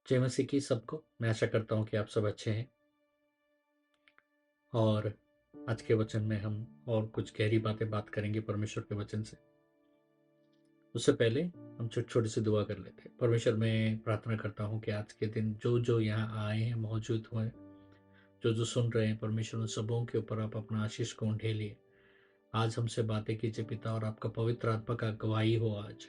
जय मसीह की सबको। मैं आशा करता हूँ कि आप सब अच्छे हैं और आज के वचन में हम और कुछ गहरी बात करेंगे परमेश्वर के वचन से। उससे पहले हम छोटी छोटी सी दुआ कर लेते हैं। परमेश्वर, मैं प्रार्थना करता हूँ कि आज के दिन जो जो यहाँ आए हैं, मौजूद हुए, जो जो सुन रहे हैं, परमेश्वर उन सबों के ऊपर आप अपना आशीष को ढेलिए। आज हमसे बातें कीजिए पिता, और आपका पवित्र आत्मा का गवाही हो आज,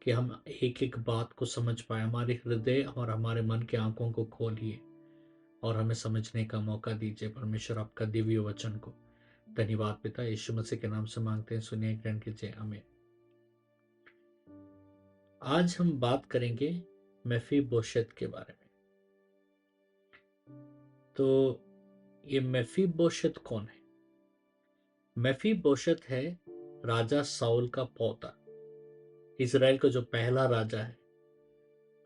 कि हम एक एक बात को समझ पाए। हमारे हृदय और हमारे मन के आंखों को खोलिए और हमें समझने का मौका दीजिए परमेश्वर, आपका दिव्य वचन को। धन्यवाद पिता, यीशु मसीह के नाम से मांगते हैं, सुनिए, ग्रहण कीजिए, आमीन। आज हम बात करेंगे मेफीबोशेत के बारे में। तो ये मेफीबोशेत कौन है? मेफीबोशेत है राजा साउल का पोता, इज़राइल का जो पहला राजा है,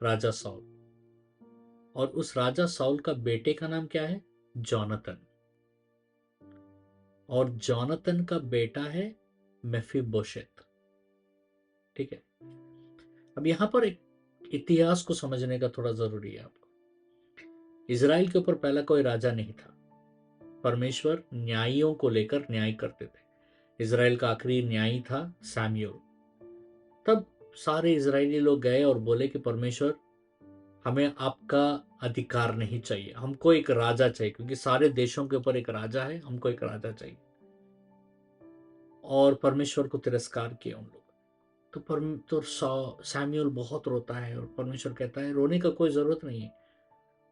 राजा साउल। और उस राजा साउल का बेटे का नाम क्या है? जोनातन। और जोनातन का बेटा है मेफीबोशेत। ठीक है। अब यहां पर एक इतिहास को समझने का थोड़ा जरूरी है आपको। इज़राइल के ऊपर पहला कोई राजा नहीं था। परमेश्वर न्यायियों को लेकर न्याय करते थे। इज़राइल का आखिरी न्यायी था सैमुएल। तब सारे इज़राइली लोग गए और बोले कि परमेश्वर, हमें आपका अधिकार नहीं चाहिए, हमको एक राजा चाहिए, क्योंकि सारे देशों के ऊपर एक राजा है, हमको एक राजा चाहिए। और परमेश्वर को तिरस्कार किया उन लोग। तो सैमुएल बहुत रोता है और परमेश्वर कहता है रोने का कोई जरूरत नहीं है।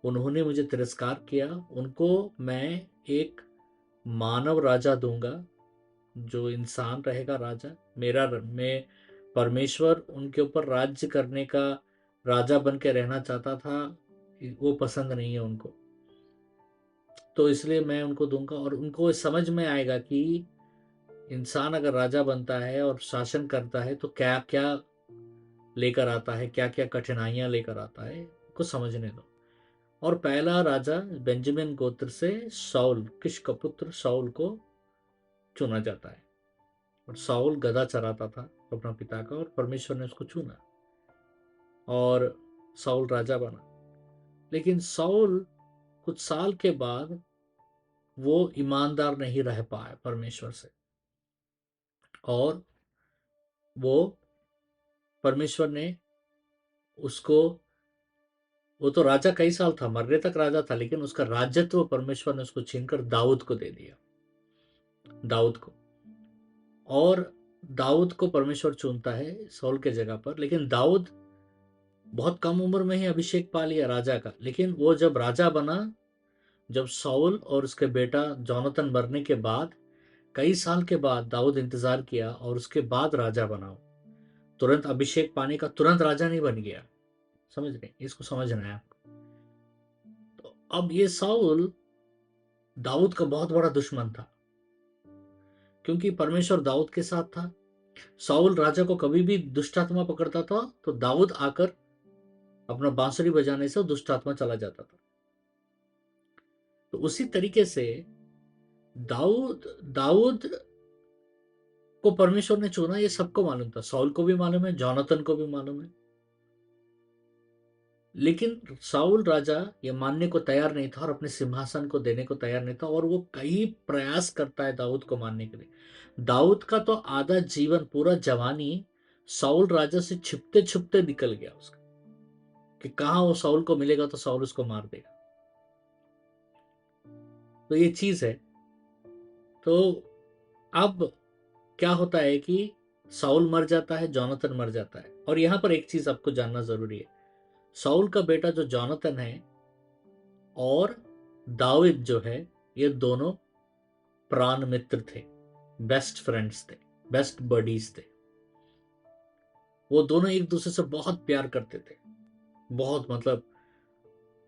उन्होंने मुझे तिरस्कार किया, उनको मैं एक मानव राजा दूंगा, जो इंसान रहेगा राजा। मैं परमेश्वर उनके ऊपर राज्य करने का राजा बन के रहना चाहता था, वो पसंद नहीं है उनको, तो इसलिए मैं उनको दूंगा। और उनको समझ में आएगा कि इंसान अगर राजा बनता है और शासन करता है तो क्या क्या लेकर आता है, क्या क्या कठिनाइयां लेकर आता है, को समझने दो। और पहला राजा बेंजामिन गोत्र से शाऊल, किश का पुत्र शाऊल को चुना जाता है। और शाऊल गधा चराता था अपना पिता का, और परमेश्वर ने उसको चुना और शाऊल राजा बना। लेकिन शाऊल कुछ साल के बाद वो ईमानदार नहीं रह पाया परमेश्वर से, और वो परमेश्वर ने उसको, वो तो राजा कई साल था, मरने तक राजा था, लेकिन उसका राज्यत्व परमेश्वर ने उसको छीनकर दाऊद को दे दिया। दाऊद को। और दाऊद को परमेश्वर चुनता है सौल के जगह पर। लेकिन दाऊद बहुत कम उम्र में ही अभिषेक पा लिया राजा का। लेकिन वो जब राजा बना, जब साउल और उसके बेटा जोनातन मरने के बाद कई साल के बाद दाऊद इंतजार किया और उसके बाद राजा बना। तुरंत अभिषेक पाने का तुरंत राजा नहीं बन गया। समझ रहे? इसको समझना है आपको। तो अब ये साउल दाऊद का बहुत बड़ा दुश्मन था, क्योंकि परमेश्वर दाऊद के साथ था। साउल राजा को कभी भी दुष्ट आत्मा पकड़ता था तो दाऊद आकर अपना बांसुरी बजाने से दुष्ट आत्मा चला जाता था। तो उसी तरीके से दाऊद दाऊद को परमेश्वर ने चुना, ये सबको मालूम था। साउल को भी मालूम है, जोनातन को भी मालूम है। लेकिन साउल राजा ये मानने को तैयार नहीं था और अपने सिंहासन को देने को तैयार नहीं था, और वो कई प्रयास करता है दाऊद को मारने के लिए। दाऊद का तो आधा जीवन, पूरा जवानी साउल राजा से छिपते छिपते निकल गया उसका, कि कहां वो साउल को मिलेगा तो साउल उसको मार देगा। तो ये चीज है। तो अब क्या होता है कि साउल मर जाता है, जोनातन मर जाता है। और यहां पर एक चीज आपको जानना जरूरी है। साउल का बेटा जो जोनातन है और दाऊद जो है, ये दोनों प्राण मित्र थे, बेस्ट फ्रेंड्स थे, बेस्ट बडीज थे। वो दोनों एक दूसरे से बहुत प्यार करते थे, बहुत, मतलब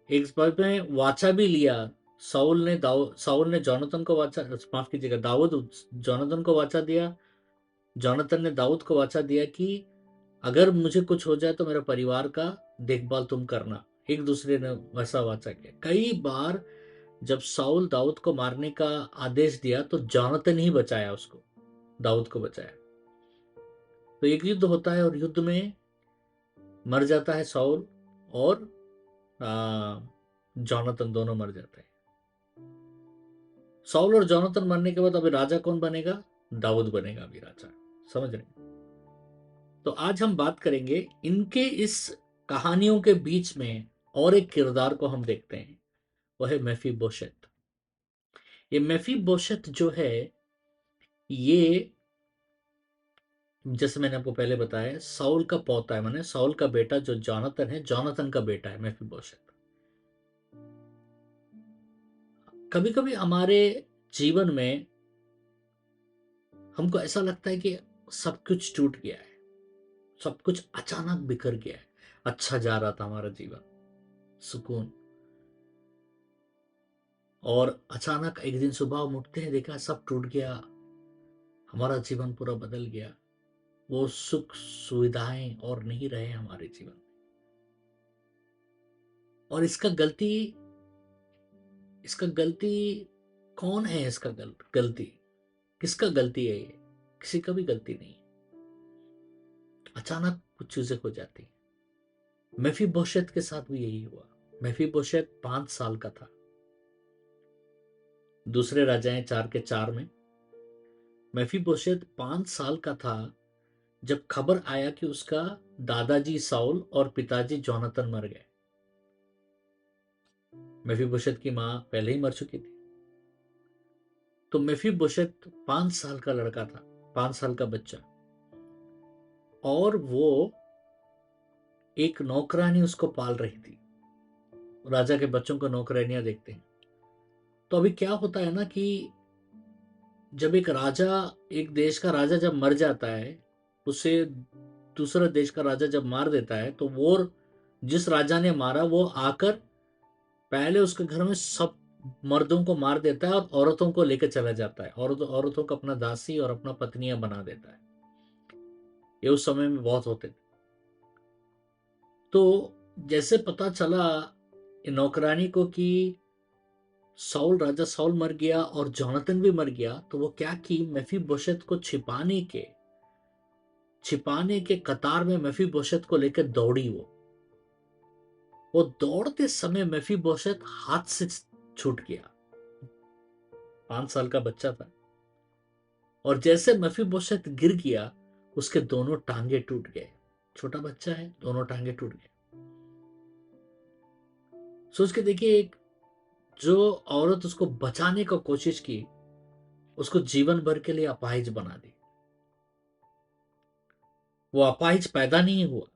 एक बार में वाचा भी लिया। साउल ने जोनातन को वाचा, माफ कीजिएगा, दाऊद जोनातन को वाचा दिया, जोनातन ने दाऊद को वाचा दिया कि अगर मुझे कुछ हो जाए तो मेरे परिवार का देखभाल तुम करना। एक दूसरे ने वैसा वाचा किया। कई बार जब साउल दाऊद को मारने का आदेश दिया तो जोनातन ही बचाया उसको, दाऊद को बचाया। तो एक युद्ध होता है और युद्ध में मर जाता है साउल, और जॉनथन दोनों मर जाते हैं। साउल और जॉनथन मरने के बाद अभी राजा कौन बनेगा? दाऊद बनेगा अभी राजा। समझ रहे हैं? तो आज हम बात करेंगे इनके इस कहानियों के बीच में और एक किरदार को हम देखते हैं, वो है मेफीबोशेत। ये मेफीबोशेत जो है, ये जैसे मैंने आपको पहले बताया साउल का पोता है, माने साउल का बेटा जो जॉनथन है, जॉनथन का बेटा है मेफीबोशेत। कभी कभी हमारे जीवन में हमको ऐसा लगता है कि सब कुछ टूट गया है, सब कुछ अचानक बिखर गया है। अच्छा जा रहा था हमारा जीवन, सुकून, और अचानक एक दिन सुबह हम उठते हैं, देखा सब टूट गया, हमारा जीवन पूरा बदल गया। वो सुख सुविधाएं और नहीं रहे हमारे जीवन में। और इसका गलती कौन है? इसका गलती किसका गलती है? ये किसी का भी गलती नहीं है। अचानक कुछ चीजें हो जाती हैं। मेफीबोशेत के साथ भी यही हुआ। मेफीबोशेत 5 साल का था। दूसरे राजाएं 4 के 4 में मेफीबोशेत 5 साल का था जब खबर आया कि उसका दादाजी साउल और पिताजी जोनाथन मर गए। मेफीबोशेत की मां पहले ही मर चुकी थी। तो मेफीबोशेत 5 साल का लड़का था, 5 साल का बच्चा, और वो एक नौकरानी उसको पाल रही थी। राजा के बच्चों को नौकरानियां देखते हैं। तो अभी क्या होता है ना कि जब एक देश का राजा जब मर जाता है, उसे दूसरा देश का राजा जब मार देता है, तो वो जिस राजा ने मारा वो आकर पहले उसके घर में सब मर्दों को मार देता है और औरतों को लेकर चला जाता है, औरतों को अपना दासी और अपना पत्नियां बना देता है। ये उस समय में बहुत होते थे। तो जैसे पता चला नौकरानी को कि राजा साउल मर गया और जोनाथन भी मर गया, तो वो क्या की, मेफीबोशेत को छिपाने के कतार में मेफीबोशेत को लेकर दौड़ी। वो दौड़ते समय मेफीबोशेत हाथ से छूट गया। 5 साल का बच्चा था, और जैसे मेफीबोशेत गिर गया, उसके दोनों टांगे टूट गए। छोटा बच्चा है, दोनों टांगे टूट गए। सोच के देखिए, एक जो औरत उसको बचाने का कोशिश की, उसको जीवन भर के लिए अपाहिज बना दी। वो अपाहिज पैदा नहीं हुआ,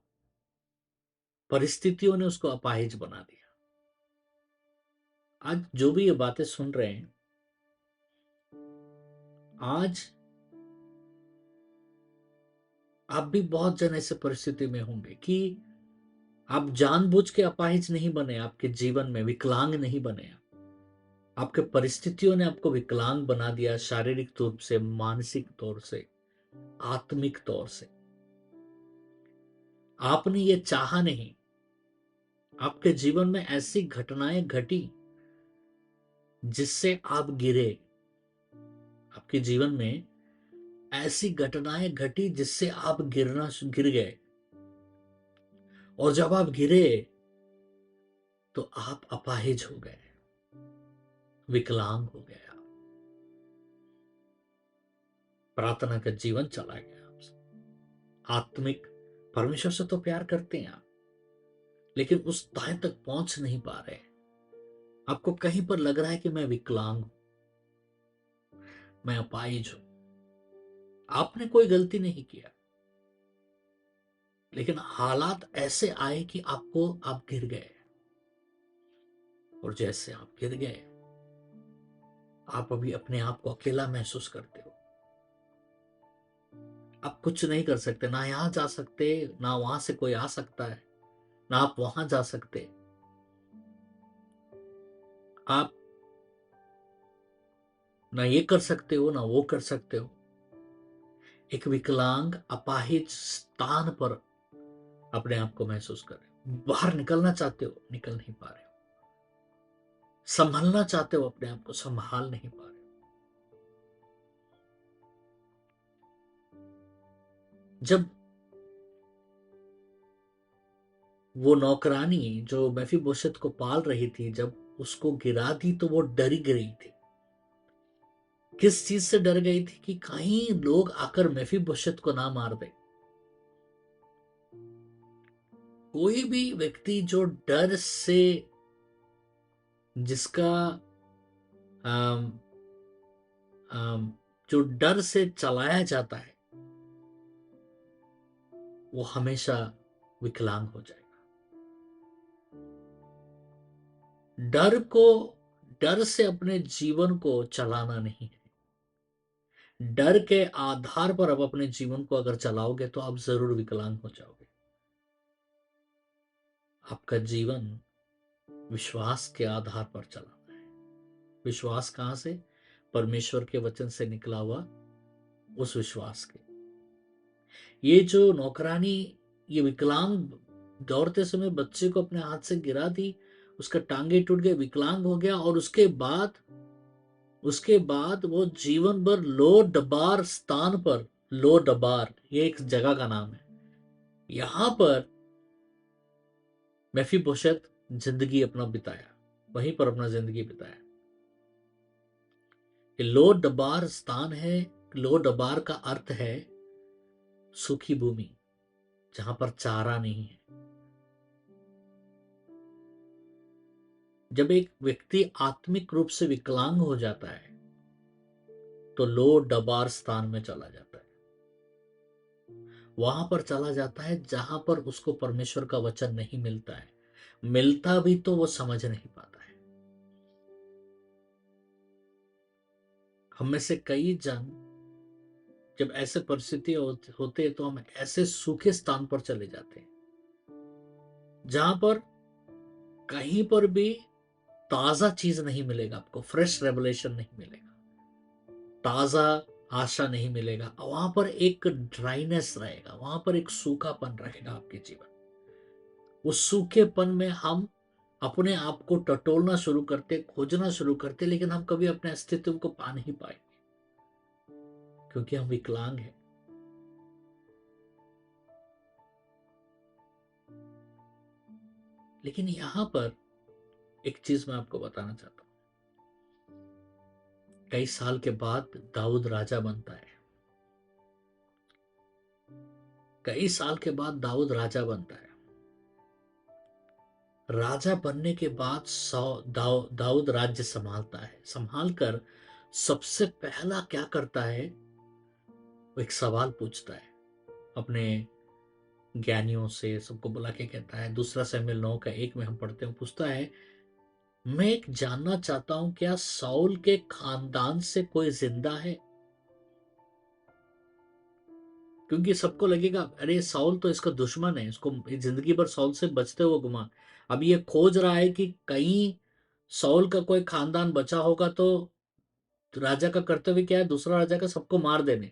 परिस्थितियों ने उसको अपाहिज बना दिया। आज जो भी ये बातें सुन रहे हैं, आज आप भी बहुत जन ऐसे परिस्थिति में होंगे कि आप जानबूझ के अपाहिज नहीं बने, आपके जीवन में विकलांग नहीं बने। आपके परिस्थितियों ने आपको विकलांग बना दिया, शारीरिक तौर से, मानसिक तौर से, आत्मिक तौर से। आपने ये चाहा नहीं। आपके जीवन में ऐसी घटनाएं घटी जिससे आप गिरे। आपके जीवन में ऐसी घटनाएं घटी जिससे आप गिर गए। और जब आप गिरे तो आप अपाहिज हो गए, विकलांग हो गए। आप प्रार्थना का जीवन चला गया आपसे। आत्मिक परमेश्वर से तो प्यार करते हैं आप, लेकिन उस तह तक पहुंच नहीं पा रहे। आपको कहीं पर लग रहा है कि मैं विकलांग हूं, मैं अपाहिज हूं। आपने कोई गलती नहीं किया, लेकिन हालात ऐसे आए कि आप गिर गए। और जैसे आप गिर गए, आप अभी अपने आप को अकेला महसूस करते हो। आप कुछ नहीं कर सकते, ना यहां जा सकते, ना वहां से कोई आ सकता है, ना आप वहां जा सकते। आप ना ये कर सकते हो, ना वो कर सकते हो। एक विकलांग अपाहिज स्थान पर अपने आप को महसूस कर रहे हो। बाहर निकलना चाहते हो, निकल नहीं पा रहे हो। संभालना चाहते हो अपने आप को, संभाल नहीं पा रहे हो। जब वो नौकरानी जो मेफीबोशेत को पाल रही थी, जब उसको गिरा दी तो वो डरी गई थी। किस चीज से डर गई थी? कि कहीं लोग आकर मेफीबोशेत को ना मार दे। कोई भी व्यक्ति जो डर से, जिसका आम, आम, जो डर से चलाया जाता है, वो हमेशा विकलांग हो जाएगा। डर को, डर से अपने जीवन को चलाना नहीं है। डर के आधार पर आप अपने जीवन को अगर चलाओगे तो आप जरूर विकलांग हो जाओगे। आपका जीवन विश्वास के आधार पर चलाना है। विश्वास कहां से? परमेश्वर के वचन से निकला हुआ उस विश्वास के। ये जो नौकरानी, ये विकलांग, दौड़ते समय बच्चे को अपने हाथ से गिरा दी, उसका टांगे टूट गए, विकलांग हो गया, और उसके बाद वो जीवन भर लो डबार स्थान पर, लो डबार ये एक जगह का नाम है, यहां पर मेफीबोशेत जिंदगी अपना बिताया, वहीं पर अपना जिंदगी बिताया। ये लो डबार स्थान है। लो डबार का अर्थ है सूखी भूमि, जहां पर चारा नहीं है। जब एक व्यक्ति आत्मिक रूप से विकलांग हो जाता है तो लो डबार स्थान में चला जाता है। वहां पर चला जाता है जहां पर उसको परमेश्वर का वचन नहीं मिलता है। मिलता भी तो वो समझ नहीं पाता है। हम में से कई जन जब ऐसे परिस्थिति होते हैं तो हम ऐसे सूखे स्थान पर चले जाते हैं जहां पर कहीं पर भी ताजा चीज नहीं मिलेगा, आपको फ्रेश रेवलेशन नहीं मिलेगा, ताजा आशा नहीं मिलेगा। वहां पर एक ड्राइनेस रहेगा, वहां पर एक सूखापन रहेगा आपके जीवन। उस सूखेपन में हम अपने आप को टटोलना शुरू करते, खोजना शुरू करते, लेकिन हम कभी अपने अस्तित्व को पा नहीं पाएंगे क्योंकि हम विकलांग हैं। लेकिन यहां पर एक चीज मैं आपको बताना चाहता हूं। कई साल के बाद दाऊद राजा बनता है। कई साल के बाद दाऊद राजा बनता है। राजा बनने के बाद दाऊद राज्य संभालता है। संभाल कर सबसे पहला क्या करता है? वो एक सवाल पूछता है अपने ज्ञानियों से, सबको बुला के कहता है, दूसरा शमूएल 9:1 में हम पढ़ते हैं, पूछता है, मैं एक जानना चाहता हूं क्या साउल के खानदान से कोई जिंदा है? क्योंकि सबको लगेगा अरे साउल तो इसका दुश्मन है, इसको जिंदगी भर साउल से बचते हुए घुमा। अब ये खोज रहा है कि कहीं साउल का कोई खानदान बचा होगा। तो राजा का कर्तव्य क्या है? दूसरा राजा का सबको मार देने।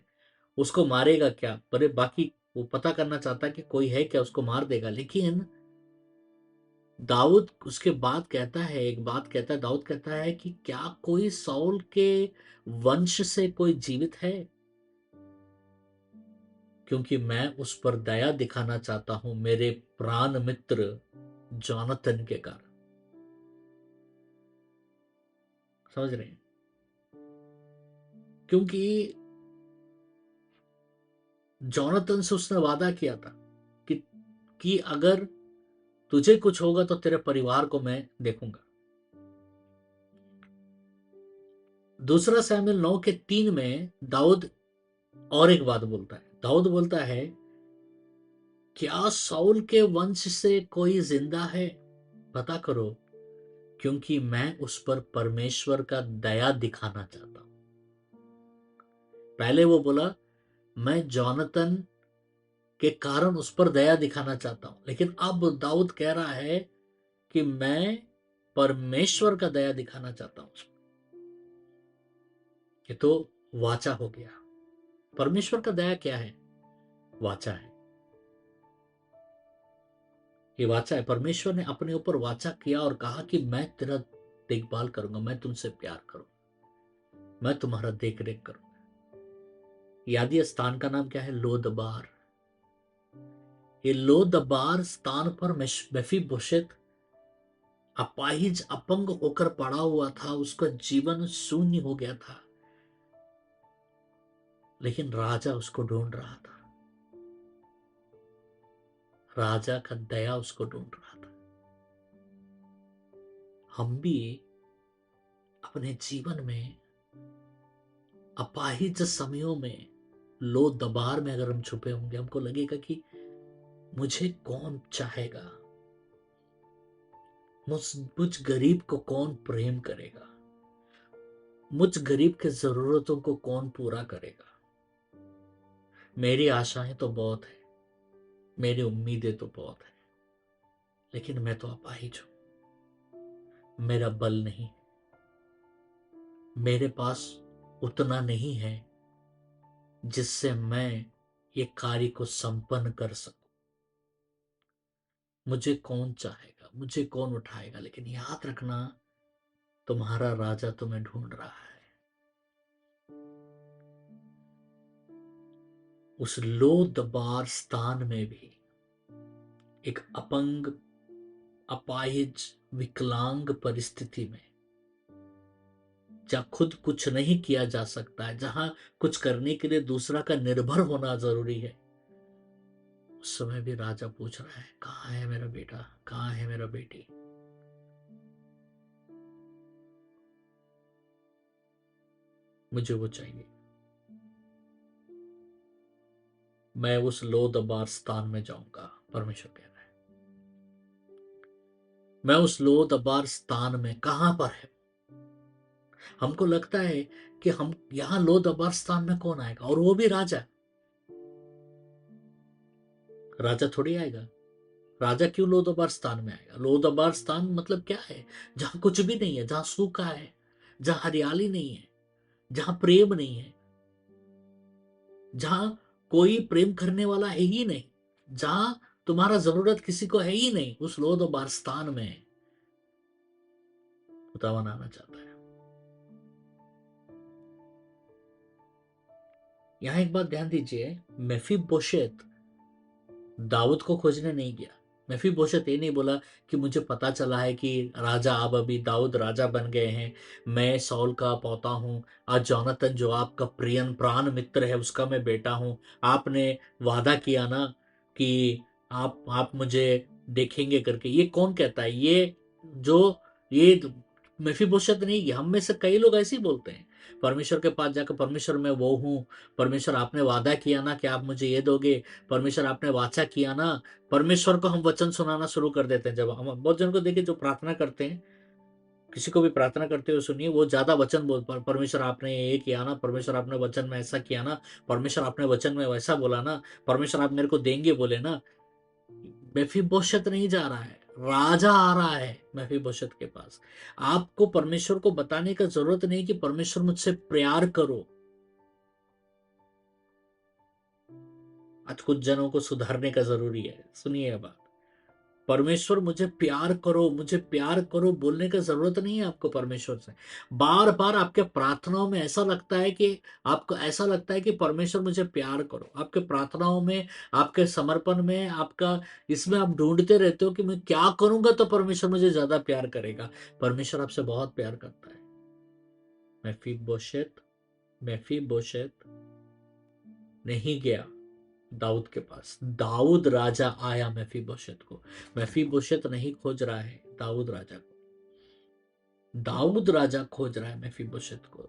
उसको मारेगा क्या? पर बाकी वो पता करना चाहता है कि कोई है क्या, उसको मार देगा। लेकिन दाऊद उसके बाद कहता है, एक बात कहता है, दाऊद कहता है कि क्या कोई साउल के वंश से कोई जीवित है? क्योंकि मैं उस पर दया दिखाना चाहता हूं मेरे प्राण मित्र जॉनथन के कारण। समझ रहे हैं? क्योंकि जॉनथन से उसने वादा किया था कि अगर तुझे कुछ होगा तो तेरे परिवार को मैं देखूंगा। दूसरा शमूएल 9:3 में दाऊद और एक बात बोलता है। दाऊद बोलता है, क्या साउल के वंश से कोई जिंदा है? पता करो, क्योंकि मैं उस पर परमेश्वर का दया दिखाना चाहता हूं। पहले वो बोला मैं जॉनतन के कारण उस पर दया दिखाना चाहता हूं, लेकिन अब दाऊद कह रहा है कि मैं परमेश्वर का दया दिखाना चाहता हूं। ये तो वाचा हो गया। परमेश्वर का दया क्या है? वाचा है। ये वाचा है। परमेश्वर ने अपने ऊपर वाचा किया और कहा कि मैं तेरा देखभाल करूंगा, मैं तुमसे प्यार करूंगा, मैं तुम्हारा देख रेख करूंगा। यादी स्थान का नाम क्या है? लोदबार। ये लोदबार स्थान पर मेफीबोशेत अपाहिज अपंग होकर पड़ा हुआ था, उसका जीवन शून्य हो गया था, लेकिन राजा उसको ढूंढ रहा था। राजा का दया उसको ढूंढ रहा था। हम भी अपने जीवन में अपाहिज समयों में, लो दबार में अगर हम छुपे होंगे, हमको लगेगा कि मुझे कौन चाहेगा, मुझ गरीब को कौन प्रेम करेगा, मुझ गरीब के जरूरतों को कौन पूरा करेगा। मेरी आशाएं तो बहुत है, मेरी उम्मीदें तो बहुत है, लेकिन मैं तो अपाहिज हूं। मेरा बल नहीं, मेरे पास उतना नहीं है जिससे मैं ये कार्य को संपन्न कर सकूं। मुझे कौन चाहेगा, मुझे कौन उठाएगा, लेकिन याद रखना, तुम्हारा राजा तुम्हें ढूंढ रहा है। उस लो दबार स्थान में भी एक अपंग, अपाहिज, विकलांग परिस्थिति में, जहां खुद कुछ नहीं किया जा सकता है, जहां कुछ करने के लिए दूसरा का निर्भर होना जरूरी है, उस समय भी राजा पूछ रहा है, कहाँ है मेरा बेटा, कहाँ है मेरा बेटी। मुझे वो चाहिए। मैं उस लो दबार स्थान में जाऊंगा, परमेश्वर कह रहा है। मैं उस लो दबार स्थान में, कहां पर है? हमको लगता है कि हम यहां लो दबार स्थान में कौन आएगा, और वो भी राजा। राजा थोड़ी आएगा। राजा क्यों लोदबार स्थान में आएगा? लोदबार स्थान मतलब क्या है? जहां कुछ भी नहीं है, जहां सूखा है, जहां हरियाली नहीं है, जहां प्रेम नहीं है, जहां कोई प्रेम करने वाला है ही नहीं, जहां तुम्हारा जरूरत किसी को है ही नहीं, उस लोदबार स्थान में खुदावन आना चाहता है। यहां एक बात ध्यान दीजिए, मेफीबोशेत दाऊद को खोजने नहीं गया। मेफीबोशेत ये नहीं बोला कि मुझे पता चला है कि राजा, अब अभी दाऊद राजा बन गए हैं, मैं सौल का पोता हूं, आज जोनातन जो आपका प्रियन प्राण मित्र है उसका मैं बेटा हूं, आपने वादा किया ना कि आप मुझे देखेंगे करके। ये कौन कहता है? ये मेफीबोशेत नहीं, हम में से कई लोग ऐसे ही बोलते हैं। परमेश्वर के पास जाकर, परमेश्वर मैं वो हूं, परमेश्वर आपने वादा किया ना कि आप मुझे ये दोगे, परमेश्वर आपने वाचा किया ना। परमेश्वर को हम वचन सुनाना शुरू कर देते हैं। जब हम बहुत जन को देखिए जो प्रार्थना करते हैं, किसी को भी प्रार्थना करते हुए सुनिए, वो ज्यादा वचन बोल, परमेश्वर आपने ये किया ना, परमेश्वर आपने वचन में ऐसा किया ना, परमेश्वर आपने वचन में वैसा बोला ना, परमेश्वर आप मेरे को देंगे बोले ना। मेफीबोशेत नहीं जा रहा है, राजा आ रहा है मेफीबोशेत के पास। आपको परमेश्वर को बताने का जरूरत नहीं कि परमेश्वर मुझसे प्यार करो। आज कुछ जनों को सुधारने का जरूरी है। सुनिए ये बात, परमेश्वर मुझे प्यार करो, मुझे प्यार करो बोलने का जरूरत नहीं है आपको परमेश्वर से। बार बार आपके प्रार्थनाओं में ऐसा लगता है कि आपको ऐसा लगता है कि परमेश्वर मुझे प्यार करो। आपके प्रार्थनाओं में, आपके समर्पण में, आपका इसमें आप ढूंढते रहते हो कि मैं क्या करूंगा तो परमेश्वर मुझे ज्यादा प्यार करेगा। परमेश्वर आपसे बहुत प्यार करता है। मेफीबोशेत मेफीबोशेत नहीं गया दाऊद के पास, दाऊद राजा आया मेफीबोशेत को। मेफीबोशेत नहीं खोज रहा है दाऊद राजा को, दाऊद राजा खोज रहा है मेफीबोशेत को।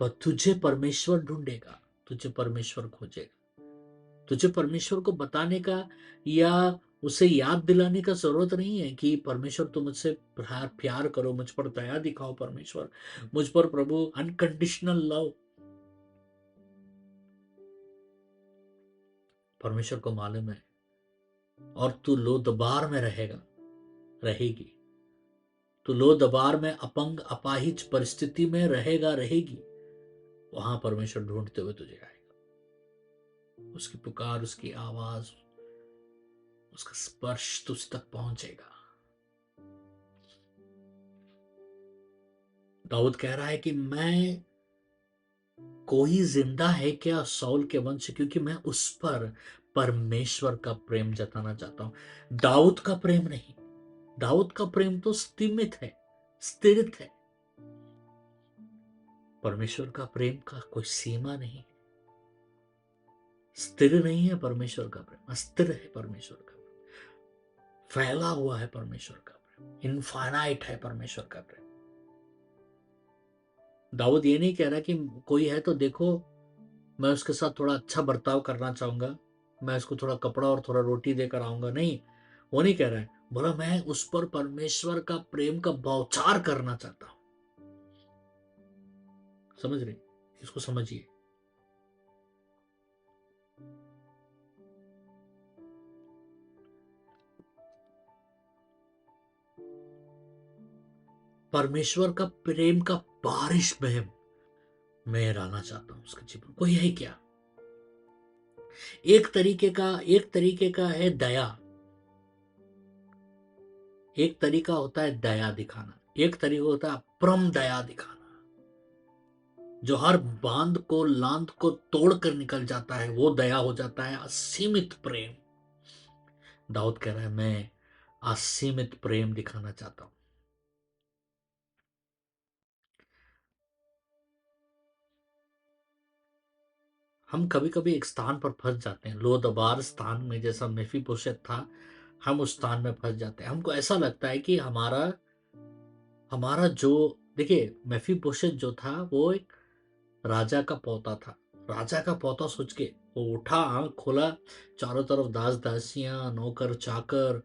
पर तुझे परमेश्वर ढूंढेगा, तुझे परमेश्वर खोजेगा। तुझे परमेश्वर को बताने का या उसे याद दिलाने का जरूरत नहीं है कि परमेश्वर तुम मुझसे प्यार प्यार करो, मुझ पर दया दिखाओ परमेश्वर, मुझ पर प्रभु अनकंडीशनल लव। परमेश्वर को मालूम है, और तू लोदबार में रहेगा, रहेगी, तो लो दबार में अपंग, अपाहिज परिस्थिति में रहेगा, रहेगी, वहां परमेश्वर ढूंढते हुए तुझे आएगा। उसकी पुकार, उसकी आवाज, उसका स्पर्श तुझ तक पहुंचेगा। दाऊद कह रहा है कि मैं, कोई जिंदा है क्या सौल के वंश, क्योंकि मैं उस पर परमेश्वर का प्रेम जताना चाहता हूं, दाऊद का प्रेम नहीं। दाऊद का प्रेम तो स्तिमित है, स्थिरित है। परमेश्वर का प्रेम का कोई सीमा नहीं, स्थिर नहीं है। परमेश्वर का प्रेम अस्थिर है। परमेश्वर का प्रेम फैला हुआ है। परमेश्वर का प्रेम इनफाइनाइट है। परमेश्वर का प्रेम। दाऊद ये नहीं कह रहा कि कोई है तो देखो, मैं उसके साथ थोड़ा अच्छा बर्ताव करना चाहूंगा, मैं उसको थोड़ा कपड़ा और थोड़ा रोटी देकर आऊंगा। नहीं, वो नहीं कह रहा है। बोला मैं उस पर परमेश्वर का प्रेम का बौछार करना चाहता हूं। समझ रहे? इसको समझिए। परमेश्वर का प्रेम का बारिश में मैं रहना चाहता हूं उसके जीवन। कोई है क्या? एक तरीके का है दया। एक तरीका होता है दया दिखाना, एक तरीका होता है परम दया दिखाना, जो हर बांध को लांद को तोड़कर निकल जाता है। वो दया हो जाता है असीमित प्रेम। दाऊद कह रहा है मैं असीमित प्रेम दिखाना चाहता हूं। हम कभी कभी एक स्थान पर फंस जाते हैं, लोदबार स्थान में, जैसा मेफीबोशेत था। हम उस स्थान में फंस जाते हैं। हमको ऐसा लगता है कि हमारा हमारा जो, देखिए, मेफीबोशेत जो था वो एक राजा का पोता था। राजा का पोता सोच के वो उठा, आंख खोला, चारों तरफ दास दासियां, नौकर चाकर,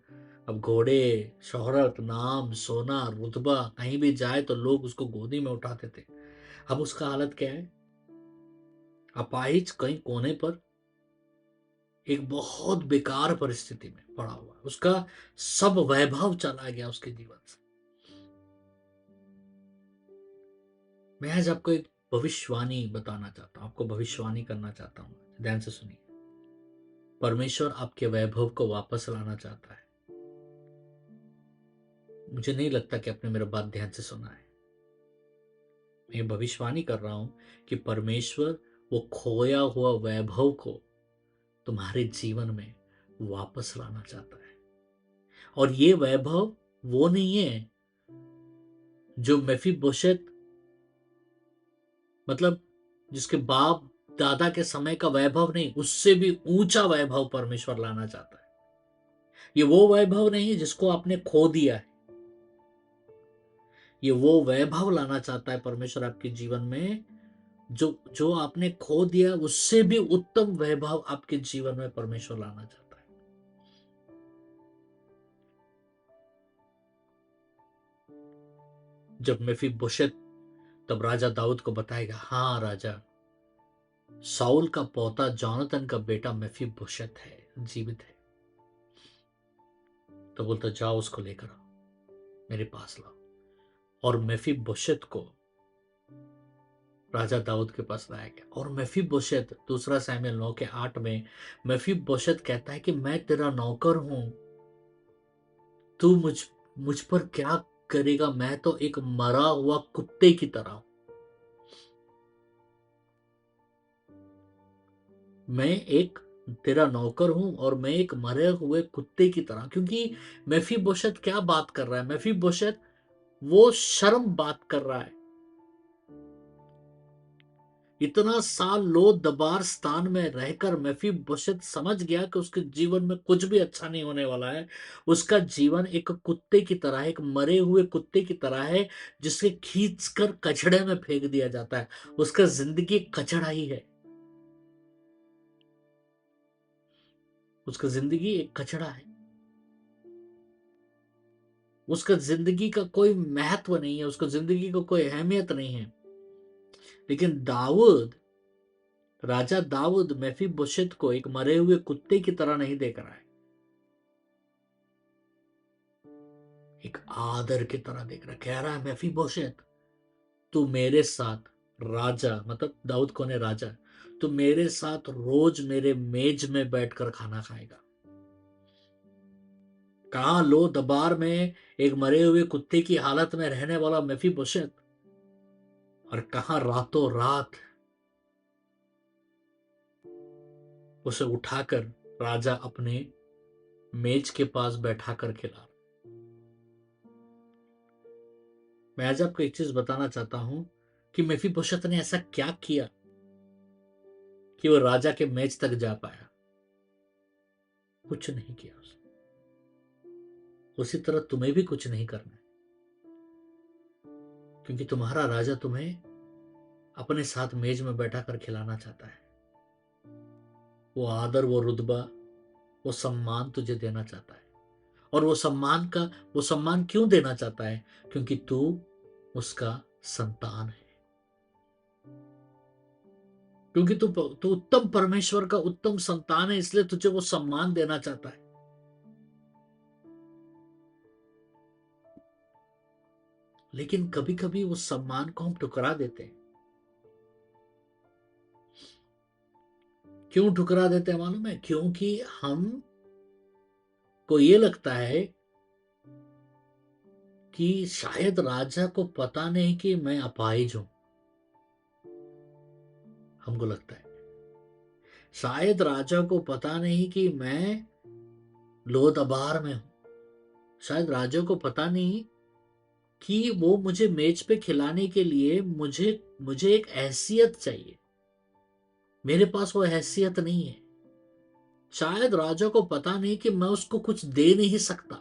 अब घोड़े, शोहरत, नाम, सोना, रुतबा, कहीं भी जाए तो लोग उसको गोदी में उठाते थे। अब उसका हालत क्या है? अपाहिज कहीं कोने पर एक बहुत बेकार परिस्थिति में पड़ा हुआ है। उसका सब वैभव चला गया उसके जीवन से। मैं आज आपको एक भविष्यवाणी बताना चाहता हूं, आपको भविष्यवाणी करना चाहता हूं। ध्यान से सुनिए। परमेश्वर आपके वैभव को वापस लाना चाहता है। मुझे नहीं लगता कि आपने मेरा बात ध्यान से सुना है। मैं भविष्यवाणी कर रहा हूं कि परमेश्वर वो खोया हुआ वैभव को तुम्हारे जीवन में वापस लाना चाहता है। और ये वैभव वो नहीं है जो मेफीबोशेत, मतलब जिसके बाप दादा के समय का वैभव नहीं, उससे भी ऊंचा वैभव परमेश्वर लाना चाहता है। ये वो वैभव नहीं जिसको आपने खो दिया है। ये वो वैभव लाना चाहता है परमेश्वर आपके जीवन में जो जो आपने खो दिया, उससे भी उत्तम वैभव आपके जीवन में परमेश्वर लाना चाहता है। जब मेफीबोशेत, तब राजा दाऊद को बताएगा, हाँ राजा, साउल का पोता जोनाथन का बेटा मेफीबोशेत है, जीवित है। तो बोलता जाओ उसको लेकर आओ, मेरे पास लाओ। और मेफीबोशेत को राजा दाऊद के पास लाया गया। और मेफीबोशेत, दूसरा सैमुएल 9:8 में मेफीबोशेत कहता है कि मैं तेरा नौकर हूं, तू मुझ पर क्या करेगा? मैं तो एक मरा हुआ कुत्ते की तरह हूं। मैं एक तेरा नौकर हूं और मैं एक मरे हुए कुत्ते की तरह। क्योंकि मेफीबोशेत क्या बात कर रहा है? मेफीबोशेत वो शर्म बात कर रहा है। इतना साल लो दबार स्थान में रहकर मेफीबोशेत समझ गया कि उसके जीवन में कुछ भी अच्छा नहीं होने वाला है। उसका जीवन एक कुत्ते की तरह है, एक मरे हुए कुत्ते की तरह है, जिसे खींचकर कचड़े में फेंक दिया जाता है। उसका जिंदगी कचड़ा ही है। उसका जिंदगी एक कचड़ा है। उसका जिंदगी का कोई महत्व नहीं है, उसका जिंदगी को कोई अहमियत नहीं है। लेकिन दाऊद, राजा दाऊद मेफीबोशेत को एक मरे हुए कुत्ते की तरह नहीं देख रहा है, एक आदर की तरह देख रहा है। कह रहा है मेफीबोशेत, तू मेरे साथ, राजा मतलब दाऊद कौन है? राजा। तू मेरे साथ रोज मेरे मेज में बैठकर खाना खाएगा। कहा लो दबार में एक मरे हुए कुत्ते की हालत में रहने वाला मेफीबोशेत, और कहा रातों रात उसे उठाकर राजा अपने मेज के पास बैठा कर खिला। मैं आज आपको एक चीज बताना चाहता हूं कि मेफीबोशेत ने ऐसा क्या किया कि वो राजा के मेज तक जा पाया। कुछ नहीं किया उसने। उसी तरह तुम्हें भी कुछ नहीं करना है, क्योंकि तुम्हारा राजा तुम्हें अपने साथ मेज में बैठा कर खिलाना चाहता है। वो आदर, वो रुतबा, वो सम्मान तुझे देना चाहता है। और वो सम्मान क्यों देना चाहता है? क्योंकि तू उसका संतान है। क्योंकि तू उत्तम परमेश्वर का उत्तम संतान है, इसलिए तुझे वो सम्मान देना चाहता है। लेकिन कभी कभी उस सम्मान को हम ठुकरा देते हैं। क्यों ठुकरा देते हैं मालूम है? क्योंकि हम को ये लगता है कि शायद राजा को पता नहीं कि मैं अपाहिज हूं। हमको लगता है शायद राजा को पता नहीं कि मैं लोदबार में हूं। शायद राजा को पता नहीं कि वो मुझे मेज पे खिलाने के लिए मुझे मुझे एक हैसियत चाहिए। मेरे पास वो हैसियत नहीं है। शायद राजा को पता नहीं कि मैं उसको कुछ दे नहीं सकता।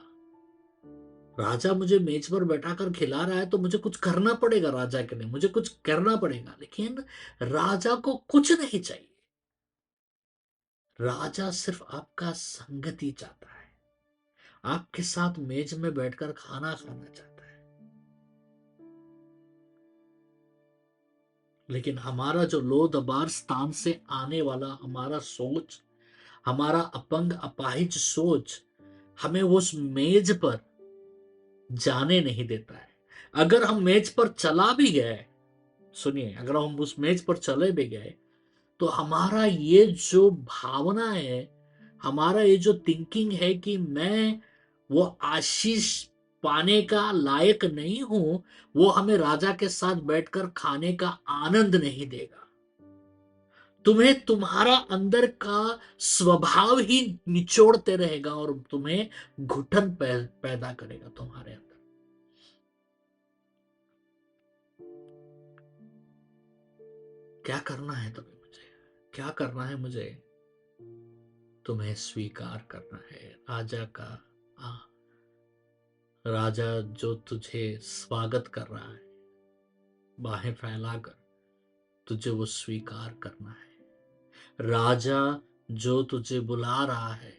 राजा मुझे मेज पर बैठा कर खिला रहा है तो मुझे कुछ करना पड़ेगा, राजा के लिए मुझे कुछ करना पड़ेगा। लेकिन राजा को कुछ नहीं चाहिए। राजा सिर्फ आपका संगति चाहता है, आपके साथ मेज में बैठकर खाना खाना चाहता है। लेकिन हमारा जो लोदबार स्थान से आने वाला हमारा सोच, हमारा अपंग अपाहिज सोच हमें उस मेज पर जाने नहीं देता है। अगर हम मेज पर चला भी गए, सुनिए, अगर हम उस मेज पर चले भी गए तो हमारा ये जो भावना है, हमारा ये जो थिंकिंग है कि मैं वो आशीष पाने का लायक नहीं हूं, वो हमें राजा के साथ बैठकर खाने का आनंद नहीं देगा। तुम्हें तुम्हारा अंदर का स्वभाव ही निचोड़ते रहेगा और तुम्हें घुटन पैदा करेगा तुम्हारे अंदर। क्या करना है तुम्हें? मुझे क्या करना है? मुझे तुम्हें स्वीकार करना है राजा का। आ, राजा जो तुझे स्वागत कर रहा है बाहें फैलाकर, तुझे वो स्वीकार करना है। राजा जो तुझे बुला रहा है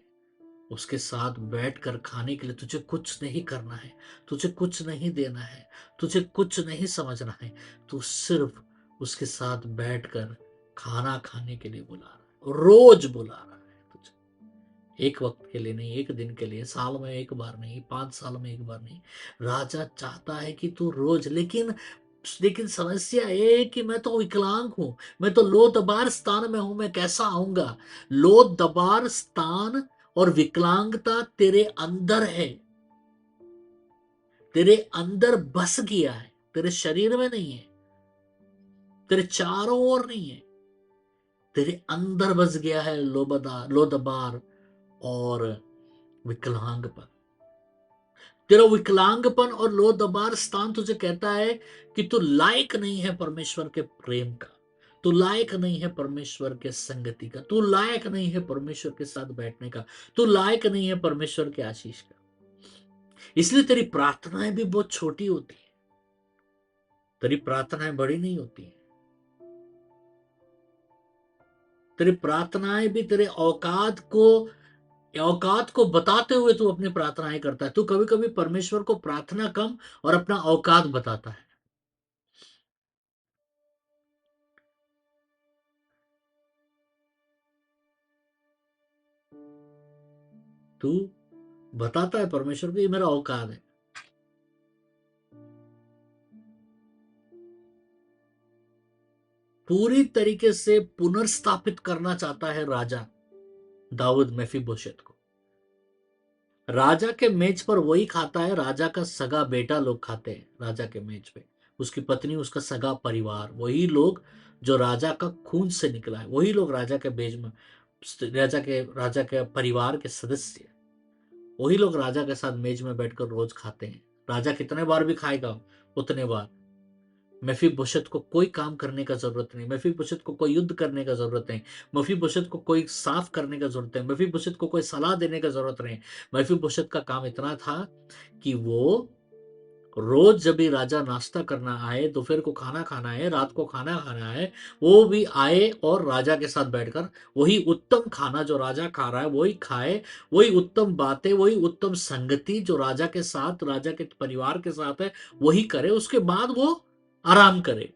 उसके साथ बैठकर खाने के लिए तुझे कुछ नहीं करना है, तुझे कुछ नहीं देना है, तुझे कुछ नहीं समझना है। तू सिर्फ उसके साथ बैठकर खाना खाने के लिए बुला रहा है। रोज बुला रहा है तुझे, एक वक्त के लिए नहीं, एक दिन के लिए, साल में एक बार नहीं, 5 साल में एक बार नहीं। राजा चाहता है कि तू रोज। लेकिन समस्या ये है कि मैं तो विकलांग हूं, मैं तो लो दबार स्थान में हूं, मैं कैसा आऊंगा? लो दबार स्थान और विकलांगता तेरे अंदर है, तेरे अंदर बस गया है, तेरे शरीर में नहीं है, तेरे चारों ओर नहीं है, तेरे अंदर बस गया है लो दबार और विकलांगपन। तेरा विकलांगपन और लो दबार स्थान तुझे कहता है कि तू लायक नहीं है परमेश्वर के प्रेम का, तू लायक नहीं है परमेश्वर के संगति का, तू लायक नहीं है परमेश्वर के साथ बैठने का, तू लायक नहीं है परमेश्वर के आशीष का। इसलिए तेरी प्रार्थनाएं भी बहुत छोटी होती है, तेरी प्रार्थनाएं बड़ी नहीं होती है। तेरी प्रार्थनाएं भी तेरे औकात को बताते हुए तू अपनी प्रार्थनाएं करता है। तू कभी कभी परमेश्वर को प्रार्थना कम और अपना औकात बताता है। तू बताता है परमेश्वर को ये मेरा औकात है। पूरी तरीके से पुनर्स्थापित करना चाहता है राजा दाऊद मेफीबोशेत को। राजा के मेज पर वही खाता है, राजा का सगा बेटा लोग खाते हैं राजा के मेज पे, उसकी पत्नी, उसका सगा परिवार, वही लोग जो राजा का खून से निकला है, वही लोग राजा के मेज में राजा के परिवार के सदस्य, वही लोग राजा के साथ मेज में बैठकर रोज खाते हैं। राजा कितने बार भी खाएगा, उतने बार। मेफीबोशेत को कोई काम करने का जरूरत नहीं, मेफीबोशेत को कोई युद्ध करने का जरूरत नहीं, मेफीबोशेत को कोई साफ करने का जरूरत नहीं, मेफीबोशेत को कोई सलाह देने का जरूरत नहीं। मेफीबोशेत का काम इतना था कि वो रोज जब भी राजा नाश्ता करना आए, दोपहर को खाना खाना है, रात को खाना खाना है, वो भी आए और राजा के साथ बैठकर वही उत्तम खाना जो राजा खा रहा है वही खाए, वही उत्तम बातें, वही उत्तम संगति जो राजा के साथ, राजा के परिवार के साथ है, वही करे। उसके बाद वो आराम करे।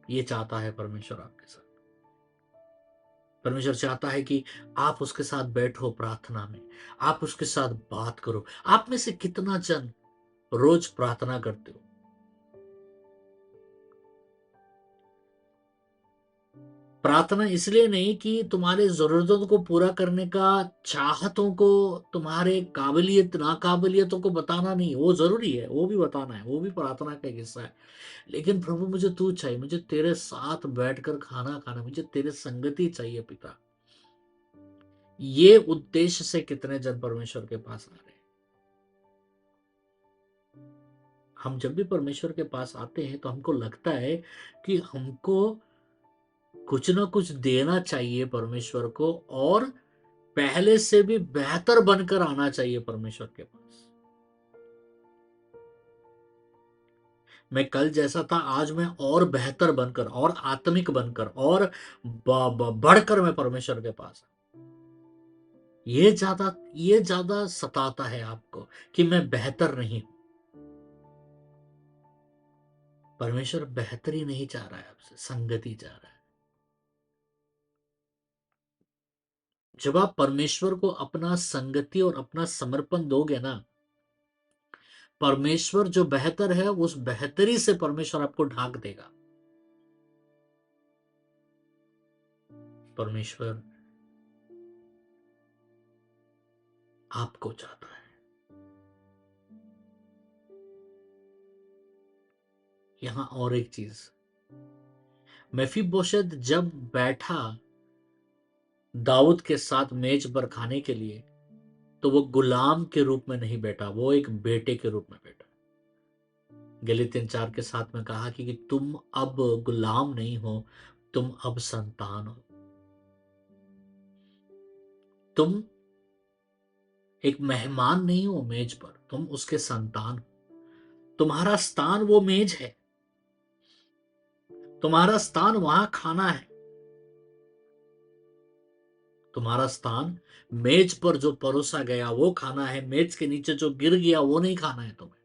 ये चाहता है परमेश्वर आपके साथ। परमेश्वर चाहता है कि आप उसके साथ बैठो प्रार्थना में, आप उसके साथ बात करो। आप में से कितना जन रोज प्रार्थना करते हो? प्रार्थना इसलिए नहीं कि तुम्हारे जरूरतों को पूरा करने का, चाहतों को, तुम्हारे काबिलियत नाकाबिलियतों को बताना नहीं, वो जरूरी है, वो भी बताना है, वो भी प्रार्थना का एक हिस्सा है। लेकिन प्रभु मुझे तू चाहिए, मुझे तेरे साथ बैठकर खाना खाना, मुझे तेरे संगति चाहिए पिता। ये उद्देश्य से कितने जन परमेश्वर के पास आ रहे हैं? हम जब भी परमेश्वर के पास आते हैं तो हमको लगता है कि हमको कुछ ना कुछ देना चाहिए परमेश्वर को, और पहले से भी बेहतर बनकर आना चाहिए परमेश्वर के पास। मैं कल जैसा था आज मैं और बेहतर बनकर और आत्मिक बनकर और बढ़कर मैं परमेश्वर के पास। ये ज्यादा सताता है आपको कि मैं बेहतर नहीं हूं। परमेश्वर बेहतरी नहीं चाह रहा है आपसे, संगति चाह रहा है। जब आप परमेश्वर को अपना संगति और अपना समर्पण दोगे ना, परमेश्वर जो बेहतर है उस बेहतरी से परमेश्वर आपको ढाक देगा। परमेश्वर आपको चाहता है। यहां और एक चीज, मेफीबोशेत जब बैठा दाऊद के साथ मेज पर खाने के लिए, तो वो गुलाम के रूप में नहीं बैठा, वो एक बेटे के रूप में बैठा। गलीतियन 4 के साथ में कहा कि तुम अब गुलाम नहीं हो, तुम अब संतान हो। तुम एक मेहमान नहीं हो मेज पर, तुम उसके संतान हो। तुम्हारा स्थान वो मेज है, तुम्हारा स्थान वहां खाना है। तुम्हारा स्थान मेज पर जो परोसा गया वो खाना है, मेज के नीचे जो गिर गया वो नहीं खाना है तुम्हें।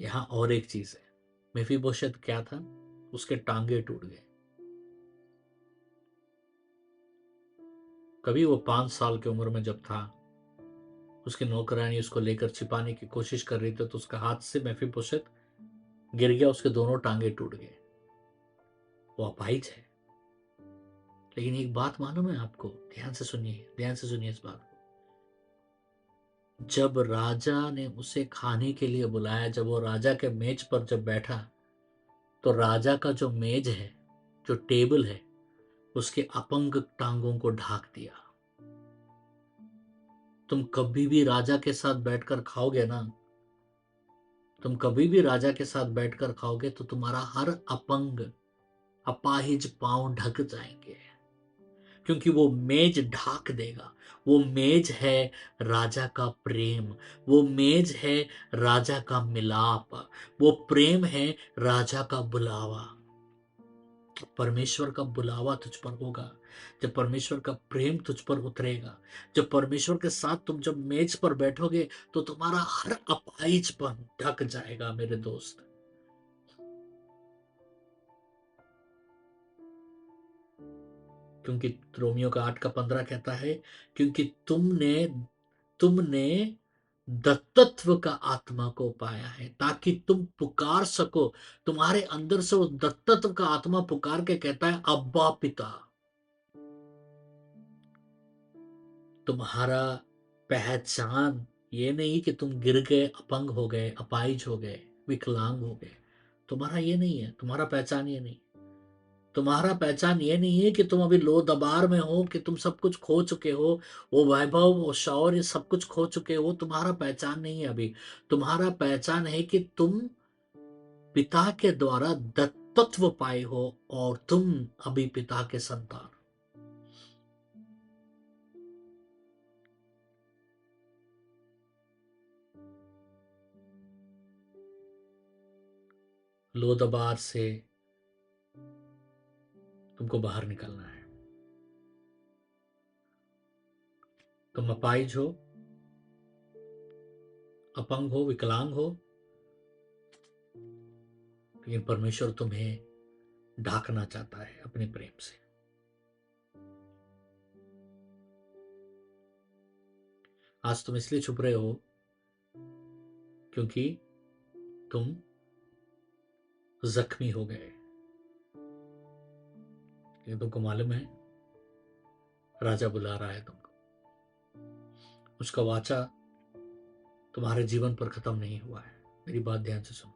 यहां और एक चीज है, मेफीबोशेत क्या था? उसके टांगे टूट गए। कभी वो 5 साल की उम्र में जब था, उसकी नौकरानी उसको लेकर छिपाने की कोशिश कर रही थी, तो उसका हाथ से मेफीबोशेत गिर गया, उसके दोनों टांगे टूट गए। वो अपाहिज है। लेकिन एक बात मालूम है आपको? ध्यान से सुनिए, ध्यान से सुनिए इस बात को। जब राजा ने उसे खाने के लिए बुलाया, जब वो राजा के मेज पर जब बैठा, तो राजा का जो मेज है, जो टेबल है, उसके अपंग टांगों को ढाक दिया। तुम कभी भी राजा के साथ बैठकर खाओगे ना, तुम कभी भी राजा के साथ बैठकर खाओगे तो तुम्हारा हर अपंग, अपाहिज पांव ढक जाएंगे, क्योंकि वो मेज ढाक देगा। वो मेज है राजा का प्रेम, वो मेज है राजा का मिलाप, वो प्रेम है राजा का बुलावा। परमेश्वर का बुलावा तुझ पर होगा, जब परमेश्वर का प्रेम तुझ पर उतरेगा, जब परमेश्वर के साथ तुम जब मेज पर बैठोगे, तो तुम्हारा हर अपाहिजपन ढक जाएगा मेरे दोस्त। क्योंकि रोमियो का 8 का 15 कहता है, क्योंकि तुमने तुमने दत्तत्व का आत्मा को पाया है, ताकि तुम पुकार सको। तुम्हारे अंदर से वो दत्तत्व का आत्मा पुकार के कहता है, अब्बा पिता। तुम्हारा पहचान ये नहीं कि तुम गिर गए, अपंग हो गए, अपाहिज हो गए। विकलांग हो गए। तुम्हारा ये नहीं है, तुम्हारा पहचान ये नहीं। तुम्हारा पहचान ये नहीं है कि तुम अभी लो दबार में हो, कि तुम सब कुछ खो चुके हो, वो वैभव, वो शौर्य सब कुछ खो चुके हो। तुम्हारा पहचान नहीं है अभी। तुम्हारा पहचान है कि तुम पिता के द्वारा दत्तत्व पाए हो और तुम अभी पिता के संतान। लोदबार से तुमको बाहर निकलना है। तुम अपाहिज हो, अपंग हो, विकलांग हो, लेकिन परमेश्वर तुम्हें ढांकना चाहता है अपने प्रेम से। आज तुम इसलिए छुप रहे हो क्योंकि तुम जख्मी हो गए। लेकिन तुमको मालूम है, राजा बुला रहा है तुमको। उसका वाचा तुम्हारे जीवन पर खत्म नहीं हुआ है। मेरी बात ध्यान से सुनो।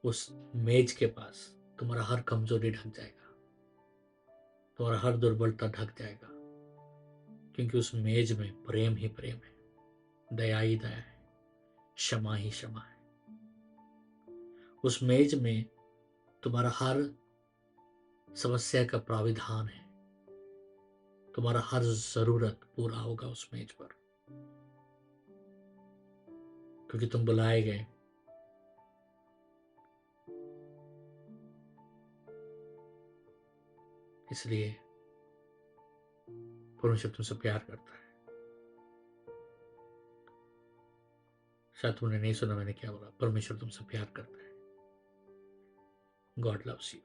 उस मेज के पास तुम्हारा हर कमजोरी ढक जाएगा, तुम्हारा हर दुर्बलता ढक जाएगा, क्योंकि उस मेज में प्रेम ही प्रेम है, दया ही दया है, क्षमा ही क्षमा है। उस मेज में तुम्हारा हर समस्या का प्राविधान है, तुम्हारा हर जरूरत पूरा होगा उस मेज पर, क्योंकि तुम बुलाए गए। इसलिए परमेश्वर तुमसे प्यार करता है। शायद तुमने नहीं सुना मैंने क्या बोला। परमेश्वर तुमसे प्यार करता है। God loves you.